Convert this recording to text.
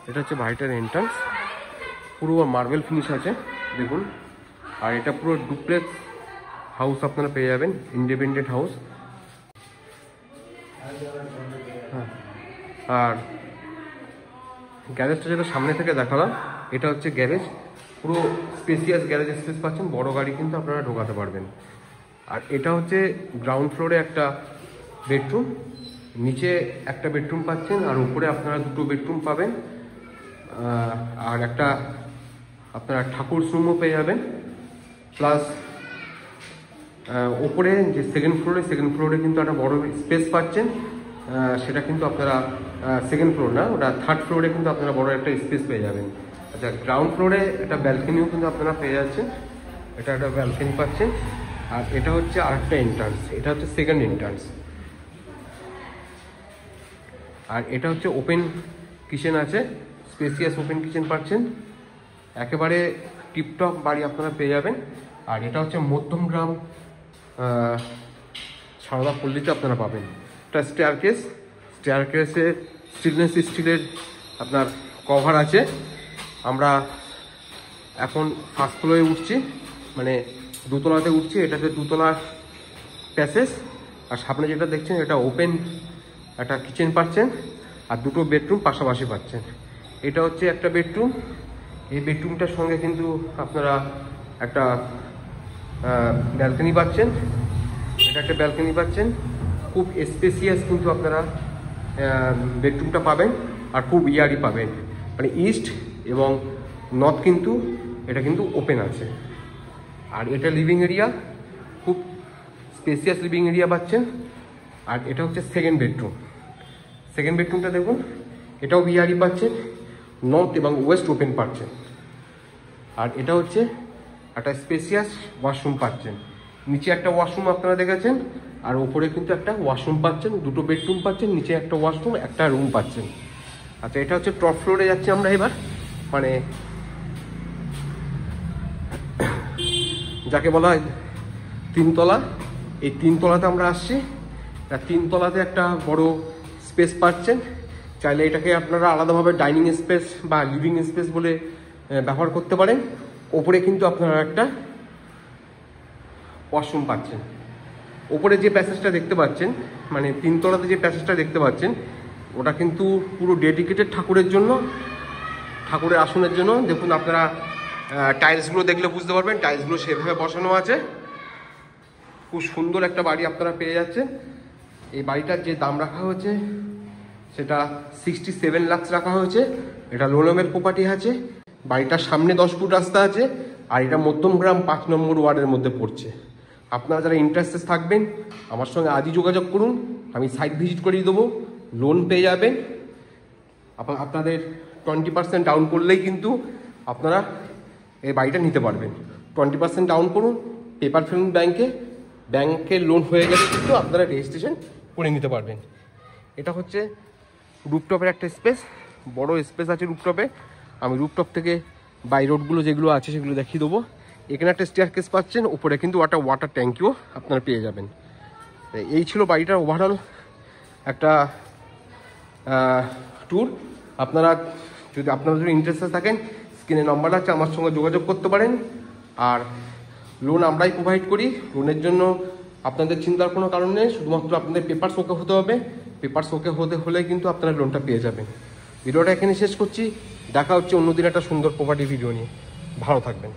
এটা হচ্ছে বাড়িটার এন্ট্রান্স, পুরো মার্বেল ফিনিশ আছে দেখুন। আর এটা পুরো ডুপ্লেক্স হাউস আপনারা পেয়ে যাবেন, ইন্ডিপেন্ডেন্ট হাউস। হ্যাঁ, আর গ্যারেজটা যেটা সামনে থেকে দেখালাম, এটা হচ্ছে গ্যারেজ, পুরো স্পেসিয়াস গ্যারেজ স্পেস পাচ্ছেন, বড় গাড়ি কিন্তু আপনারা ঢোকাতে পারবেন। আর এটা হচ্ছে গ্রাউন্ড ফ্লোরে একটা বেডরুম, নিচে একটা বেডরুম পাচ্ছেন, আর উপরে আপনারা দুটো বেডরুম পাবেন, আর একটা আপনারা ঠাকুর রুমও পেয়ে যাবেন। প্লাস ওপরে যে সেকেন্ড ফ্লোরে কিন্তু একটা বড় স্পেস পাচ্ছেন, সেটা কিন্তু আপনারা সেকেন্ড ফ্লোর না, ওটা থার্ড ফ্লোরে কিন্তু আপনারা বড় একটা স্পেস পেয়ে যাবেন। আচ্ছা, গ্রাউন্ড ফ্লোরে একটা ব্যালকনিও কিন্তু আপনারা পেয়ে যাচ্ছেন, এটা একটা ব্যালকনি পাচ্ছেন। আর এটা হচ্ছে আরেকটা এন্ট্রান্স, এটা হচ্ছে সেকেন্ড এন্ট্রান্স। আর এটা হচ্ছে ওপেন কিচেন আছে, স্পেসিয়াস ওপেন কিচেন পাচ্ছেন, একেবারে টিপটপ বাড়ি আপনারা পেয়ে যাবেন। আর এটা হচ্ছে মধ্যমগ্রাম সারদা পল্লীতে আপনারা পাবেন। এটা স্টেয়ারকেসে স্টেনলেস স্টিলের আপনার কভার আছে। আমরা এখন ফার্স্ট ফ্লোরে উঠছি, মানে দোতলাতে উঠছি। এটা হচ্ছে দোতলার প্যাসেজ, আর সামনে যেটা দেখছেন এটা ওপেন একটা কিচেন পাচ্ছেন, আর দুটো বেডরুম পাশাপাশি পাচ্ছেন। এটা হচ্ছে একটা বেডরুম, এই বেডরুমটার সঙ্গে কিন্তু আপনারা একটা ব্যালকনি পাচ্ছেন, এটা একটা ব্যালকনি পাচ্ছেন। খুব স্পেসিয়াস কিন্তু আপনারা বেডরুমটা পাবেন, আর খুব ইয়ারি পাবেন, মানে ইস্ট এবং নর্থ কিন্তু এটা কিন্তু ওপেন আছে। আর এটা লিভিং এরিয়া, খুব স্পেসিয়াস লিভিং এরিয়া পাচ্ছেন। আর এটা হচ্ছে সেকেন্ড বেডরুমটা দেখুন, এটাও ইয়ারি পাচ্ছেন, নর্থ এবং ওয়েস্ট ওপেন পাচ্ছেন। আর এটা হচ্ছে একটা স্পেসিয়াস ওয়াশরুম পাচ্ছেন, নিচে একটা ওয়াশরুম আপনারা দেখেছেন, আর ওপরে কিন্তু একটা ওয়াশরুম পাচ্ছেন, দুটো বেডরুম পাচ্ছেন, নিচে একটা ওয়াশরুম, একটা রুম পাচ্ছেন। আচ্ছা, এটা হচ্ছে টপ ফ্লোরে যাচ্ছি আমরা এবার, মানে যাকে বলা হয় তিনতলা। এই তিনতলাতে আমরা আসছি, তিনতলাতে একটা বড় স্পেস পাচ্ছেন, চাইলে এটাকে আপনারা আলাদাভাবে ডাইনিং স্পেস বা লিভিং স্পেস বলে ব্যবহার করতে পারেন। ওপরে কিন্তু আপনারা একটা ওয়াশরুম পাচ্ছেন। ওপরে যে প্যাসেজটা দেখতে পাচ্ছেন, মানে তিনতলাতে যে প্যাসেজটা দেখতে পাচ্ছেন, ওটা কিন্তু পুরো ডেডিকেটেড ঠাকুরের জন্য, ঠাকুরের আসনের জন্য। দেখুন আপনারা টাইলসগুলো দেখলে বুঝতে পারবেন, টাইলসগুলো সেভাবে বসানো আছে। খুব সুন্দর একটা বাড়ি আপনারা পেয়ে যাচ্ছেন। এই বাড়িটার যে দাম রাখা হয়েছে সেটা 67 লাখ রাখা হয়েছে। এটা লোনমের প্রপার্টি আছে, বাড়িটার সামনে 10 ফুট রাস্তা আছে, আর এটা মধ্যমগ্রাম 5 নম্বর ওয়ার্ডের মধ্যে পড়ছে। আপনারা যারা ইন্টারেস্টেড থাকবেন আমার সঙ্গে আজই যোগাযোগ করুন, আমি সাইট ভিজিট করিয়ে দেবো, লোন পেয়ে যাবেন। আপনাদের 20% ডাউন করলেই কিন্তু আপনারা এই বাড়িটা নিতে পারবেন। 20% ডাউন করুন, পেপার ফেলুন ব্যাংকের লোন হয়ে গেলে কিন্তু আপনারা রেজিস্ট্রেশন করে নিতে পারবেন। এটা হচ্ছে রুফটপের একটা স্পেস, বড় স্পেস আছে রুফটপে। আমি রুফটপ থেকে বাই রোডগুলো যেগুলো আছে সেগুলো দেখিয়ে দেবো। এখানে একটা স্টেয়ারকেস পাচ্ছেন, উপরে কিন্তু একটা ওয়াটার ট্যাঙ্কিও আপনারা পেয়ে যাবেন। এই ছিল বাড়িটার ওভারঅল একটা ট্যুর। আপনারা যদি ইন্টারেস্টেড থাকেন, স্ক্রিনে নাম্বার আছে, আমার সঙ্গে যোগাযোগ করতে পারেন। আর লোন আমরাই প্রোভাইড করি, লোনের জন্য আপনাদের চিন্তার কোনো কারণ নেই, শুধুমাত্র আপনাদের পেপারস ওকে হতে হবে। পেপারস ওকে হলে কিন্তু আপনারা লোনটা পেয়ে যাবেন। ভিডিওটা এখানে শেষ করছি, দেখা হচ্ছে অন্যদিন একটা সুন্দর প্রপার্টি ভিডিও নিয়ে। ভালো থাকবেন।